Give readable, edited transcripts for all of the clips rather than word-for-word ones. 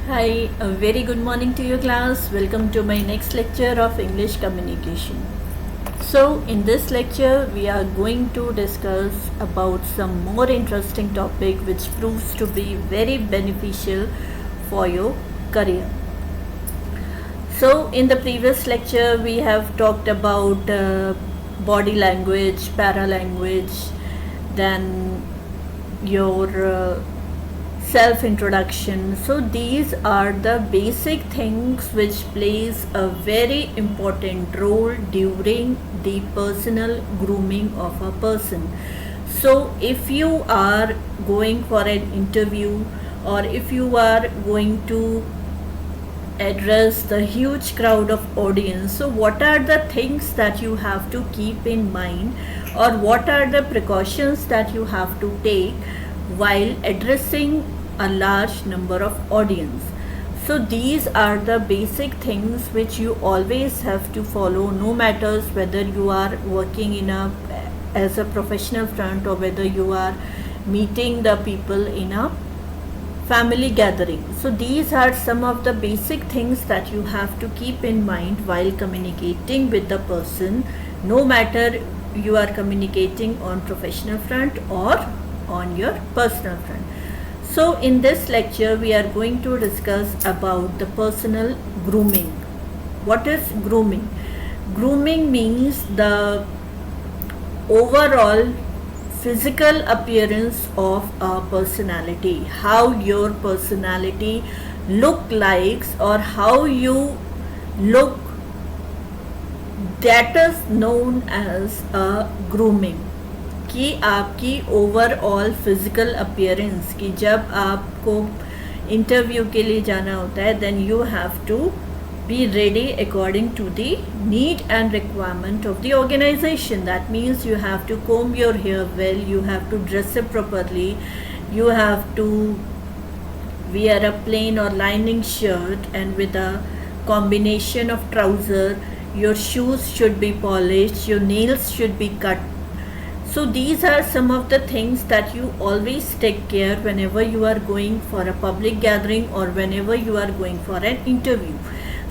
Hi, a very good morning to you class. Welcome to my next lecture of English communication. So in this lecture we are going to discuss about some more interesting topic which proves to be very beneficial for your career. So in the previous lecture we have talked about body language, paralanguage, then your self introduction. So these are the basic things which plays a very important role during the personal grooming of a person. So if you are going for an interview, or if you are going to address the huge crowd of audience, so what are the things that you have to keep in mind, or what are the precautions that you have to take while addressing a large number of audience? So these are the basic things which you always have to follow, no matters whether you are working in a as a professional front, or whether you are meeting the people in a family gathering. So these are some of the basic things that you have to keep in mind while communicating with the person, no matter you are communicating on professional front or on your personal front. So in this lecture we are going to discuss about the personal grooming. What is grooming? Grooming means the overall physical appearance of a personality, how your personality look likes, or how you look, that is known as a grooming. कि आपकी overall physical appearance, कि जब आपको interview के लिए जाना होता है then you have to be ready according to the need and requirement of the organization. That means you have to comb your hair well, you have to dress up properly, you have to wear a plain or lining shirt and with a combination of trouser. Your shoes should be polished, your nails should be cut. So these are some of the things that you always take care whenever you are going for a public gathering or whenever you are going for an interview.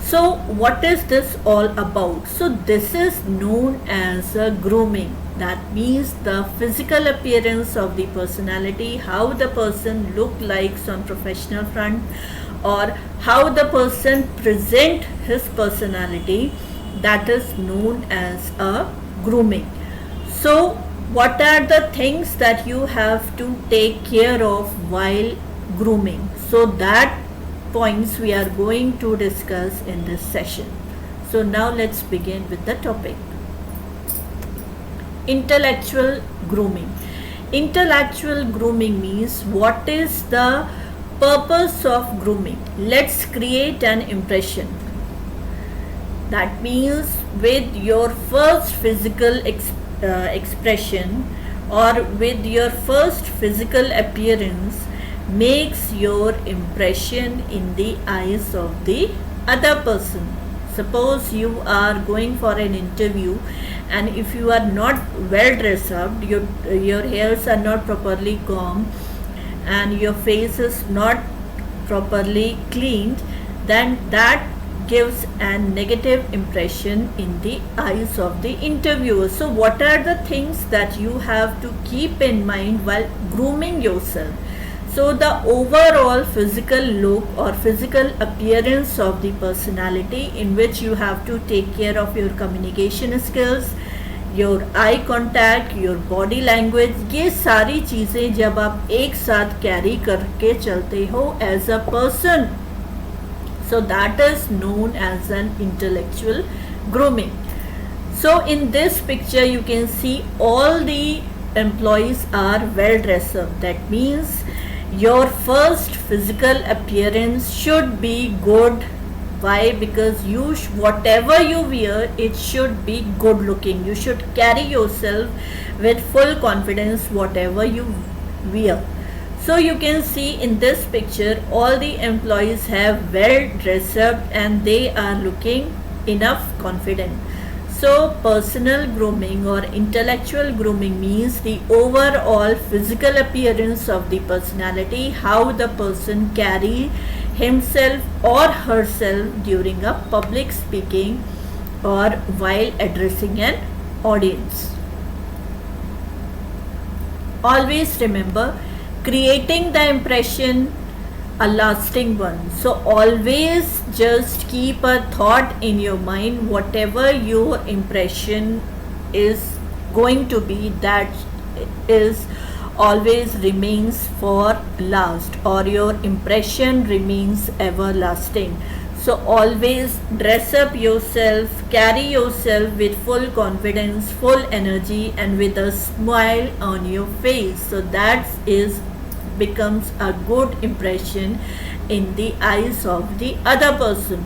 So what is this all about? So this is known as a grooming. That means the physical appearance of the personality, how the person look likes on professional front, or how the person present his personality, that is known as a grooming. So what are the things that you have to take care of while grooming? So that points we are going to discuss in this session. So now let's begin with the topic. Intellectual grooming. Intellectual grooming means what is the purpose of grooming? Let's create an impression. That means with your first physical expression, or with your first physical appearance, makes your impression in the eyes of the other person. Suppose you are going for an interview, and if you are not well dressed up, your hairs are not properly combed, and your face is not properly cleaned, then that gives a negative impression in the eyes of the interviewer. So what are the things that you have to keep in mind while grooming yourself? So the overall physical look or physical appearance of the personality, in which you have to take care of your communication skills, your eye contact, your body language, ये सारी चीज़ें जब आप एक साथ carry करके चलते हो as a person, so that is known as an intellectual grooming. So in this picture you can see all the employees are well dressed up. That means your first physical appearance should be good. Why? Because whatever you wear, it should be good looking. You should carry yourself with full confidence whatever you wear. So you can see in this picture all the employees have well dressed up and they are looking enough confident. So personal grooming or intellectual grooming means the overall physical appearance of the personality, how the person carry himself or herself during a public speaking or while addressing an audience. Always remember, creating the impression a lasting one. So always just keep a thought in your mind, whatever your impression is going to be, that is always remains for last, or your impression remains everlasting. So always dress up yourself, carry yourself with full confidence, full energy, and with a smile on your face. So that is becomes a good impression in the eyes of the other person.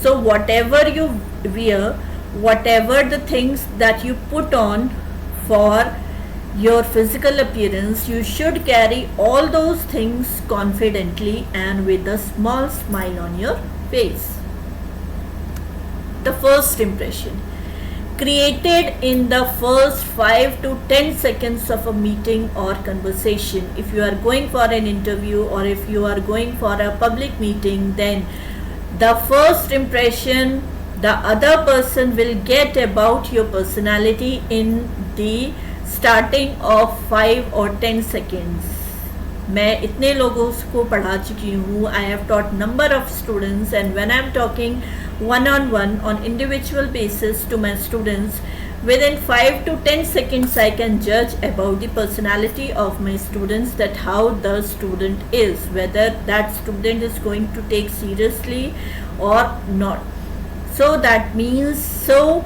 So whatever you wear, whatever the things that you put on for your physical appearance, you should carry all those things confidently and with a small smile on your face. The first impression, created in the first 5 to 10 seconds of a meeting or conversation. If you are going for an interview or if you are going for a public meeting, then the first impression the other person will get about your personality in the starting of 5 or 10 seconds. मैं इतने लोगों को पढ़ा चुकी हूँ. I have taught number of students, and when I am talking one-on-one on individual basis to my students, within 5 to 10 seconds I can judge about the personality of my students, that how the student is, whether that student is going to take seriously or not. So that means, so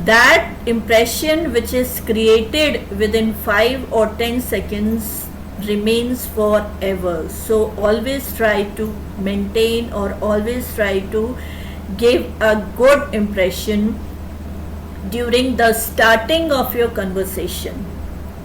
that impression which is created within 5 or 10 seconds remains forever. So always try to maintain, or always try to give a good impression during the starting of your conversation.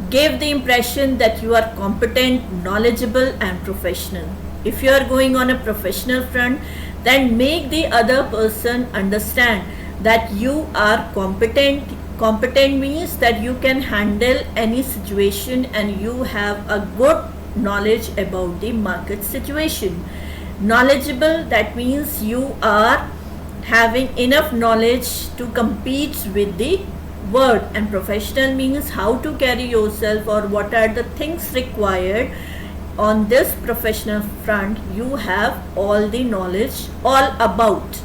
Give the impression that you are competent, knowledgeable and professional. If you are going on a professional front, then make the other person understand that you are competent. Competent means that you can handle any situation and you have a good knowledge about the market situation. Knowledgeable, that means you are having enough knowledge to compete with the world. And professional means how to carry yourself, or what are the things required on this professional front. You have all the knowledge all about.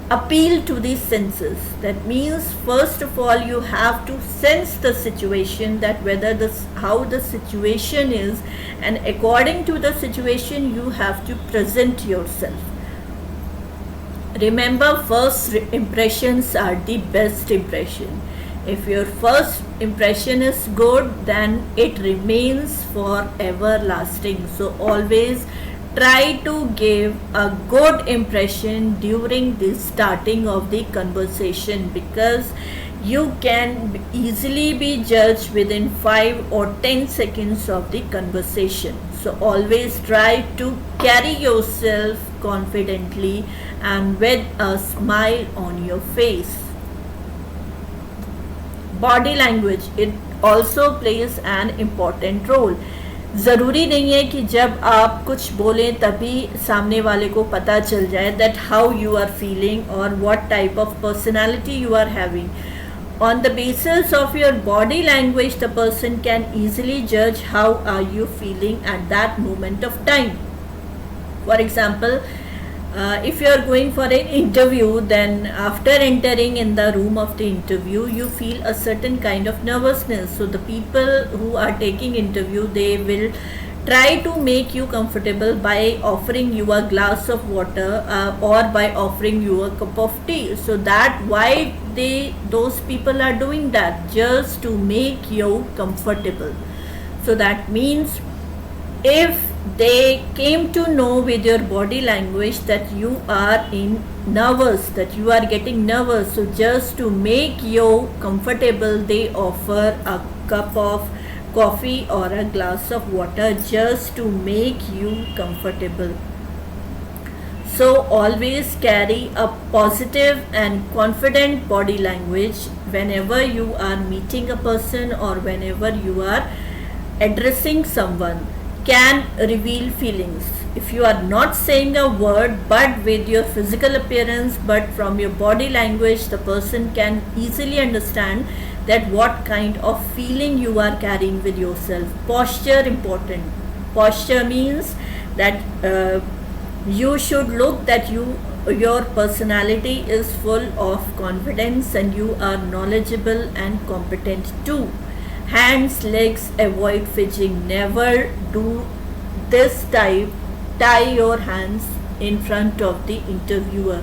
Appeal to the senses. That means first of all you have to sense the situation, that whether this, how the situation is, and according to the situation you have to present yourself. Remember, first impressions are the best impression. If your first impression is good, then it remains for everlasting. So always try to give a good impression during the starting of the conversation, because you can easily be judged within 5 or 10 seconds of the conversation. So always try to carry yourself confidently and with a smile on your face. Body language, it also plays an important role. ज़रूरी नहीं है कि जब आप कुछ बोलें तभी सामने वाले को पता चल जाए that how you are feeling or what type of personality you are having. On the basis of your body language, the person can easily judge how are you feeling at that moment of time. For example, if you are going for an interview, then after entering in the room of the interview, you feel a certain kind of nervousness. So the people who are taking interview, they will try to make you comfortable by offering you a glass of water or by offering you a cup of tea. So that why those people are doing that, just to make you comfortable. So that means if they came to know with your body language that you are nervous, that you are getting nervous, so just to make you comfortable, they offer a cup of coffee or a glass of water just to make you comfortable. So always carry a positive and confident body language whenever you are meeting a person or whenever you are addressing someone. can reveal feelings. If you are not saying a word, but with your physical appearance, but from your body language, the person can easily understand that what kind of feeling you are carrying with yourself. Posture important. Posture means that you should look that your personality is full of confidence and you are knowledgeable and competent too. Hands, legs, avoid fidgeting. Never do this type. Tie your hands in front of the interviewer,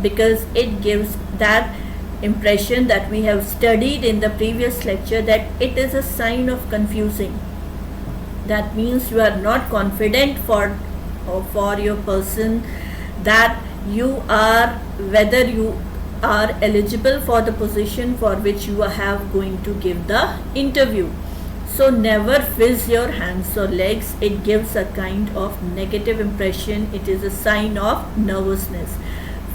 because it gives that impression that we have studied in the previous lecture, that it is a sign of confusing. That means you are not confident for your person, that you are, whether you are eligible for the position for which you have going to give the interview. So never fizz your hands or legs. It gives a kind of negative impression. It is a sign of nervousness.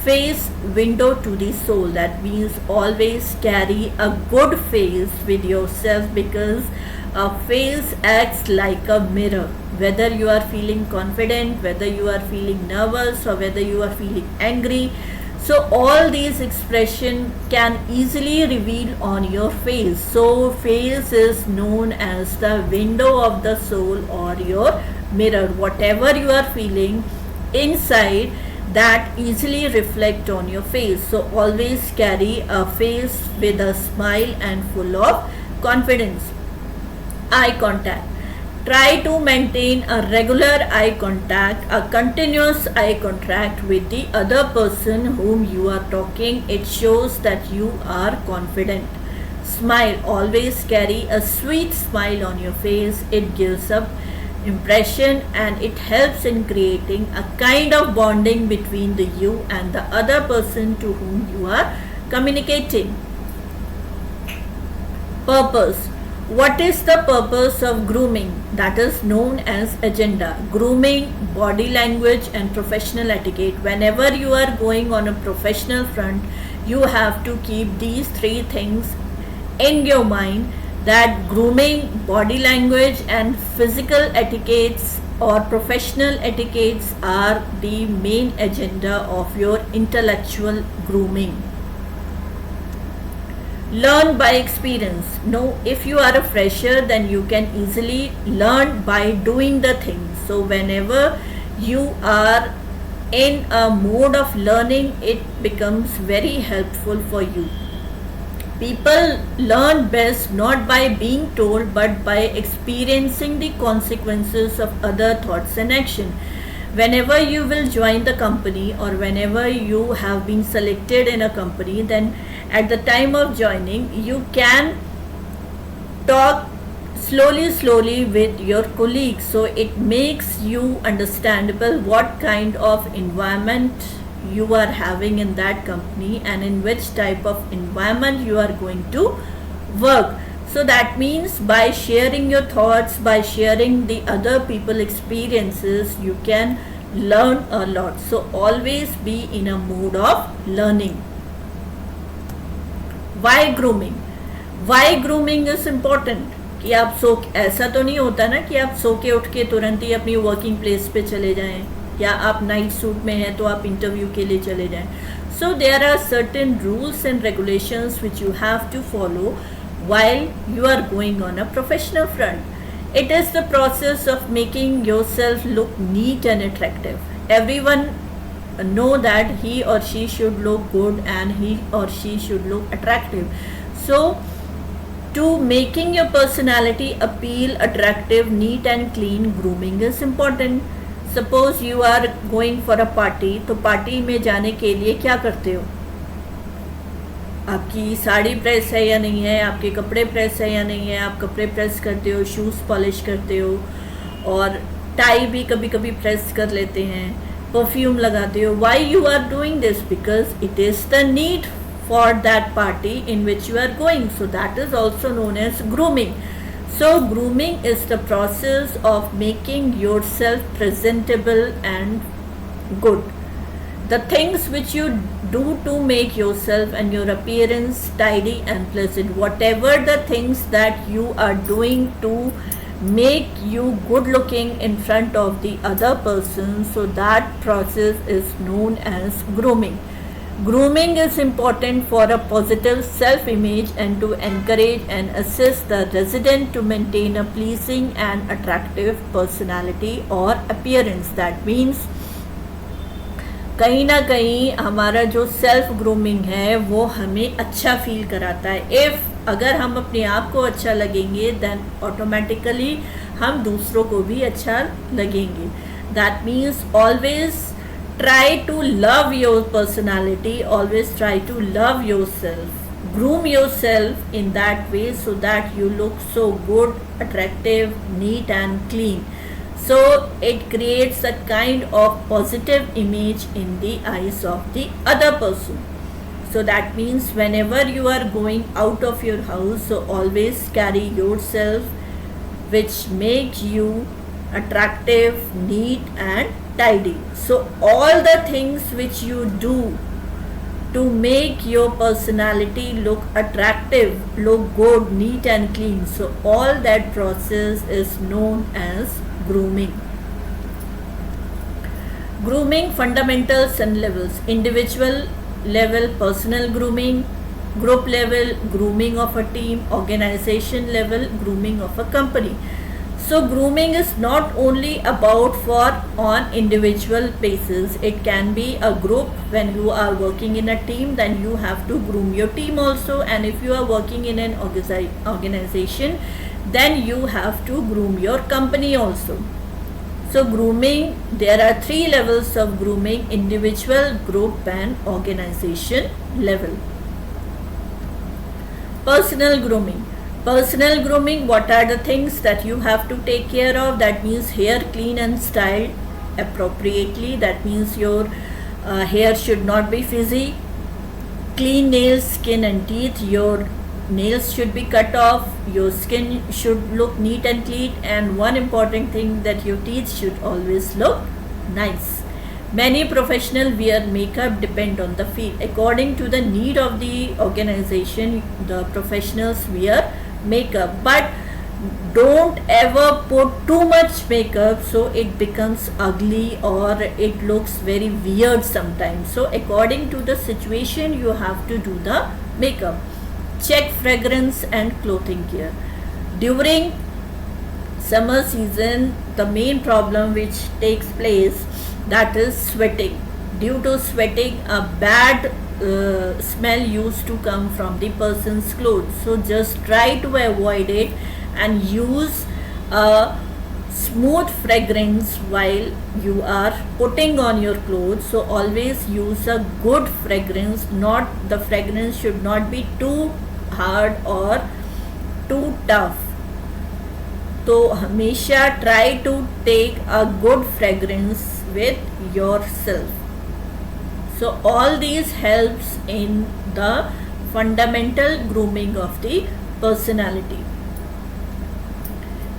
Face window to the soul. That means always carry a good face with yourself, because a face acts like a mirror. Whether you are feeling confident, whether you are feeling nervous, or whether you are feeling angry, so all these expressions can easily reveal on your face. So face is known as the window of the soul or your mirror. Whatever you are feeling inside, that easily reflect on your face. So always carry a face with a smile and full of confidence. Eye contact. Try to maintain a regular eye contact, a continuous eye contact with the other person whom you are talking. It shows that you are confident. Smile. Always carry a sweet smile on your face. It gives up impression and it helps in creating a kind of bonding between the you and the other person to whom you are communicating. Purpose. What is the purpose of grooming? That is known as agenda. Grooming, body language and professional etiquette. Whenever you are going on a professional front, you have to keep these three things in your mind, that grooming, body language and physical etiquettes or professional etiquettes are the main agenda of your intellectual grooming. Learn by experience. No, if you are a fresher, then you can easily learn by doing the things. So whenever you are in a mode of learning, it becomes very helpful for you. People learn best not by being told, but by experiencing the consequences of other thoughts and action. Whenever you will join the company, or whenever you have been selected in a company, then at the time of joining, you can talk slowly with your colleagues. So it makes you understandable what kind of environment you are having in that company and in which type of environment you are going to work. So that means by sharing your thoughts, by sharing the other people experiences, you can learn a lot. So always be in a mood of learning. Why grooming? Why grooming is important? कि आप ऐसा तो नहीं होता ना कि आप सो के उठ के तुरंत ही अपनी वर्किंग प्लेस पे चले जाएं, या आप नाइट सूट में हैं तो आप इंटरव्यू के लिए चले जाएं. So there are certain rules and regulations which you have to follow while you are going on a professional front. It is the process of making yourself look neat and attractive. Everyone know that he or she should look good and he or she should look attractive. So to making your personality appeal attractive, neat and clean, grooming is important. Suppose you are going for a party, तो party में जाने के लिए क्या करते हो? आपकी sari press है या नहीं है, आपके कपड़े प्रेस है या नहीं है, आप कपड़े प्रेस करते हो, शूज़ पॉलिश करते हो, और टाई भी कभी कभी प्रेस कर लेते हैं, परफ्यूम लगाते हो. Why you are doing this? Because it is the need for that party in which you are going. So that is also known as grooming. So grooming is the process of making yourself presentable and good. The things which you do to make yourself and your appearance tidy and pleasant, whatever the things that you are doing to make you good looking in front of the other person. So that process is known as grooming. Grooming is important for a positive self-image and to encourage and assist the resident to maintain a pleasing and attractive personality or appearance. That means कहीं ना कहीं हमारा जो self grooming है वो हमें अच्छा feel कराता है. इफ़ अगर हम अपने आप को अच्छा लगेंगे देन ऑटोमेटिकली हम दूसरों को भी अच्छा लगेंगे. That means always try to love your personality, always try to love yourself, groom yourself in that way so that you look so good, attractive, neat and clean. So it creates a kind of positive image in the eyes of the other person. So that means whenever you are going out of your house, so always carry yourself which makes you attractive, neat and tidy. So all the things which you do to make your personality look attractive, look good, neat and clean, so all that process is known as grooming. Grooming fundamentals and levels: individual level personal grooming, group level grooming of a team, organization level grooming of a company. So grooming is not only about for on individual basis, it can be a group. When you are working in a team, then you have to groom your team also, and if you are working in an organization, then you have to groom your company also. So grooming, there are 3 levels of grooming: individual, group and organization level. Personal grooming. Personal grooming, what are the things that you have to take care of? That means hair clean and styled appropriately. That means your hair should not be frizzy. Clean nails, skin and teeth. Your nails should be cut off. Your skin should look neat and clean. And one important thing, that your teeth should always look nice. Many professionals wear makeup depend on the field. According to the need of the organization, the professionals wear makeup, but don't ever put too much makeup so it becomes ugly or it looks very weird sometimes. So according to the situation you have to do the makeup. Check fragrance and clothing care. During summer season, the main problem which takes place, that is sweating. Due to sweating, a bad smell used to come from the person's clothes. So just try to avoid it and use a smooth fragrance while you are putting on your clothes. So always use a good fragrance. Not the fragrance should not be too hard or too tough. तो हमेशा try to take a good fragrance with yourself. So all these helps in the fundamental grooming of the personality.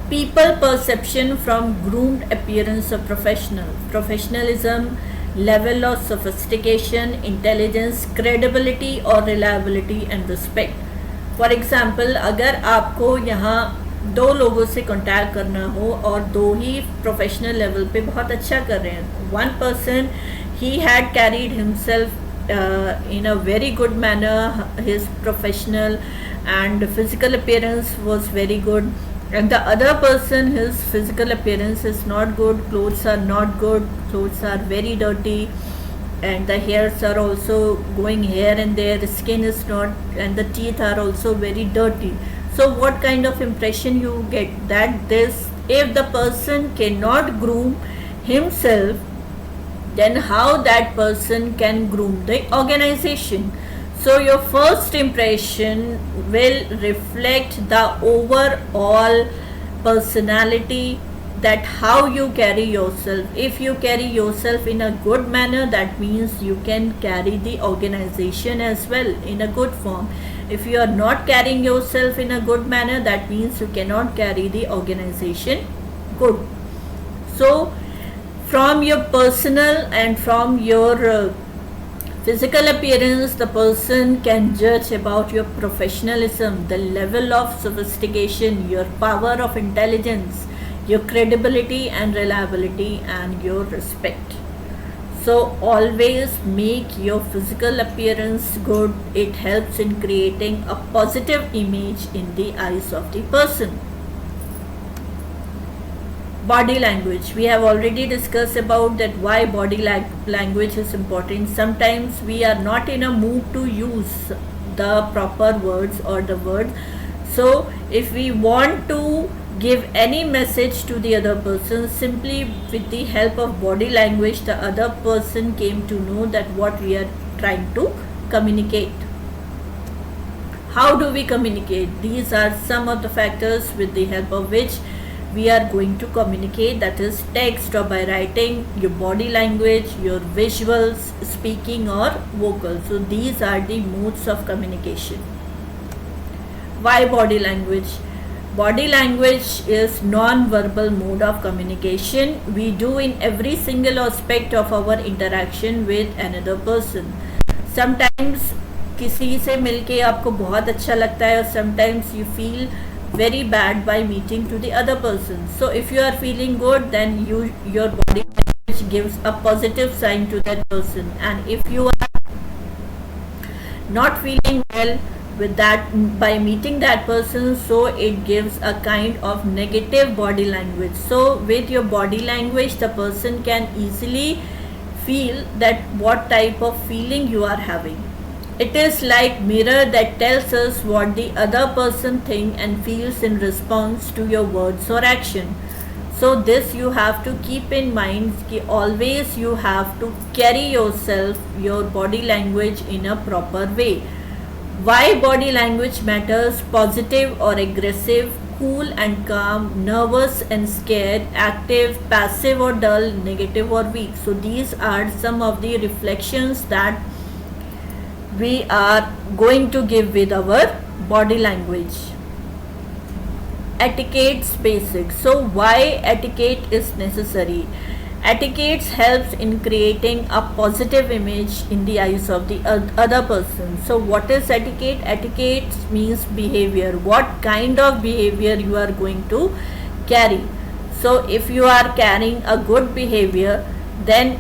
People perception from groomed appearance of professionalism, level of sophistication, intelligence, credibility or reliability and respect. For example, अगर आपको यहाँ 2 लोगों से contact करना हो और 2 ही professional level पे बहुत अच्छा कर रहे हैं. One person, he had carried himself in a very good manner, his professional and physical appearance was very good, and the other person, his physical appearance is not good, clothes are not good, clothes are very dirty, and the hairs are also going here and there, the skin is not, and the teeth are also very dirty. So what kind of impression you get? That this, if the person cannot groom himself, then how that person can groom the organization? So your first impression will reflect the overall personality, that how you carry yourself. If you carry yourself in a good manner, that means you can carry the organization as well in a good form. If you are not carrying yourself in a good manner, that means you cannot carry the organization good. So from your personal and from your Physical appearance, the person can judge about your professionalism, the level of sophistication, your power of intelligence, your credibility and reliability, and your respect. So always make your physical appearance good. It helps in creating a positive image in the eyes of the person. Body language, we have already discussed about that why body language is important. Sometimes we are not in a mood to use the proper words or the words. So if we want to give any message to the other person, simply with the help of body language, the other person came to know that what we are trying to communicate. How do we communicate? These are some of the factors with the help of which we are going to communicate, that is text or by writing, your body language, your visuals, speaking or vocal. So these are the modes of communication. Why body language? Body language is non-verbal mode of communication we do in every single aspect of our interaction with another person. Sometimes किसी से मिलके आपको बहुत अच्छा लगता है और sometimes you feel very bad by meeting to the other person. So if you are feeling good, then your body language gives a positive sign to that person, and if you are not feeling well with that by meeting that person, so it gives a kind of negative body language. So with your body language, the person can easily feel that what type of feeling you are having. It is like mirror that tells us what the other person thinks and feels in response to your words or action. So this you have to keep in mind कि always you have to carry yourself, your body language in a proper way. Why body language matters? Positive or aggressive, cool and calm, nervous and scared, active, passive or dull, negative or weak. So these are some of the reflections that we are going to give with our body language. Etiquette's basics. So why etiquette is necessary? Etiquette helps in creating a positive image in the eyes of the other person. So what is etiquette? Etiquette means behavior. What kind of behavior you are going to carry? So if you are carrying a good behavior, then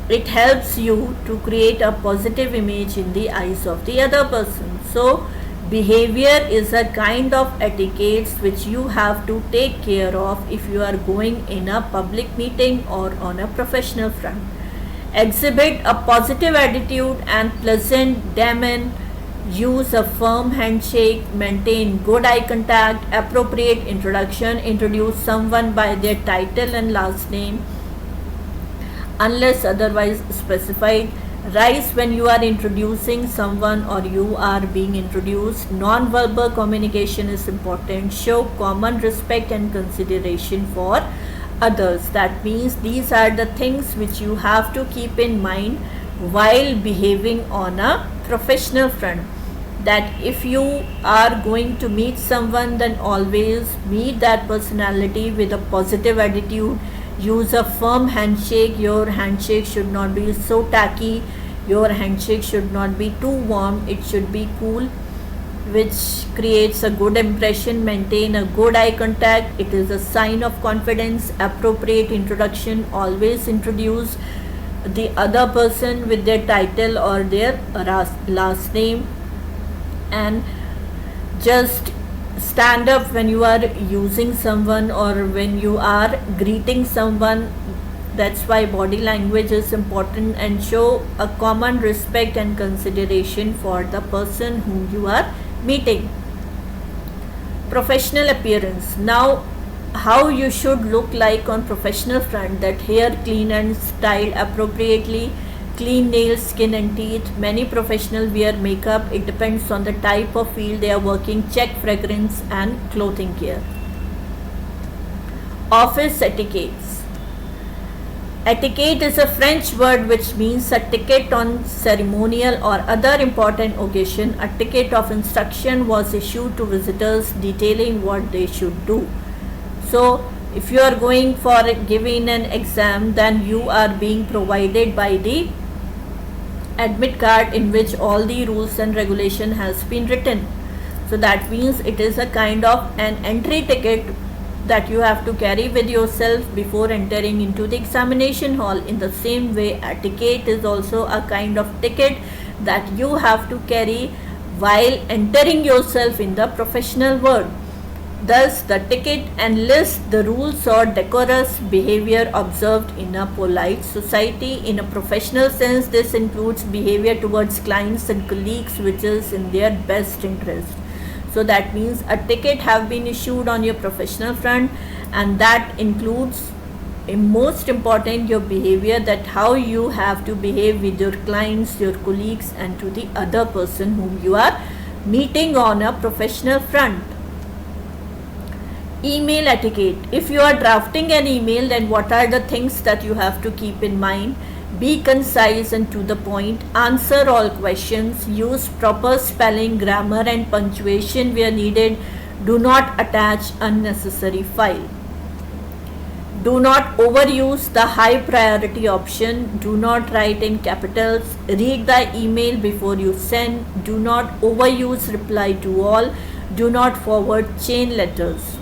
it helps you to create a positive image in the eyes of the other person. So behavior is a kind of etiquette which you have to take care of if you are going in a public meeting or on a professional front. Exhibit a positive attitude and pleasant demeanor. Use a firm handshake, maintain good eye contact, appropriate introduction, introduce someone by their title and last name unless otherwise specified. Rise when you are introducing someone or you are being introduced. Non-verbal communication is important. Show common respect and consideration for others. That means these are the things which you have to keep in mind while behaving on a professional front. That if you are going to meet someone, then always meet that personality with a positive attitude. Use a firm handshake. Your handshake should not be so tacky. Your handshake should not be too warm. It should be cool, which creates a good impression. Maintain a good eye contact. It is a sign of confidence. Appropriate introduction. Always introduce the other person with their title or their last name, and just stand up when you are using someone or when you are greeting someone. That's why body language is important, and show a common respect and consideration for the person whom you are meeting. Professional appearance. Now how you should look like on professional front, that hair clean and styled appropriately, clean nails, skin and teeth. Many professionals wear makeup. It depends on the type of field they are working. Check fragrance and clothing care. Office etiquettes. Etiquette is a French word which means a ticket on ceremonial or other important occasion. A ticket of instruction was issued to visitors detailing what they should do. So if you are going for giving an exam, then you are being provided by the admit card in which all the rules and regulation has been written. So that means it is a kind of an entry ticket that you have to carry with yourself before entering into the examination hall. In the same way, a ticket is also a kind of ticket that you have to carry while entering yourself in the professional world. Thus, the ticket enlists the rules or decorous behavior observed in a polite society. In a professional sense, this includes behavior towards clients and colleagues which is in their best interest. So that means a ticket have been issued on your professional front, and that includes most important your behavior, that how you have to behave with your clients, your colleagues, and to the other person whom you are meeting on a professional front. Email etiquette. If you are drafting an email, then what are the things that you have to keep in mind? Be concise and to the point. Answer all questions. Use proper spelling, grammar and punctuation where needed. Do not attach unnecessary file. Do not overuse the high priority option. Do not write in capitals. Read the email before you send. Do not overuse reply to all. Do not forward chain letters.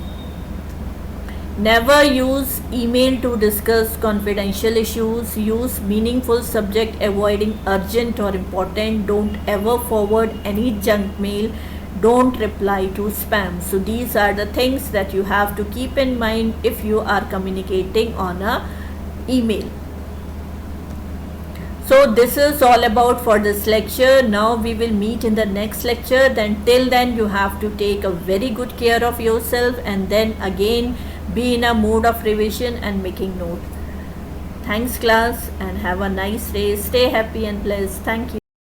Never use email to discuss confidential issues. Use meaningful subject, avoiding urgent or important. Don't ever forward any junk mail. Don't reply to spam. So these are the things that you have to keep in mind if you are communicating on a email. So this is all about for this lecture. Now we will meet in the next lecture. Then till then you have to take a very good care of yourself, and then again be in a mode of revision and making note. Thanks class, and have a nice day. Stay happy and blessed. Thank you.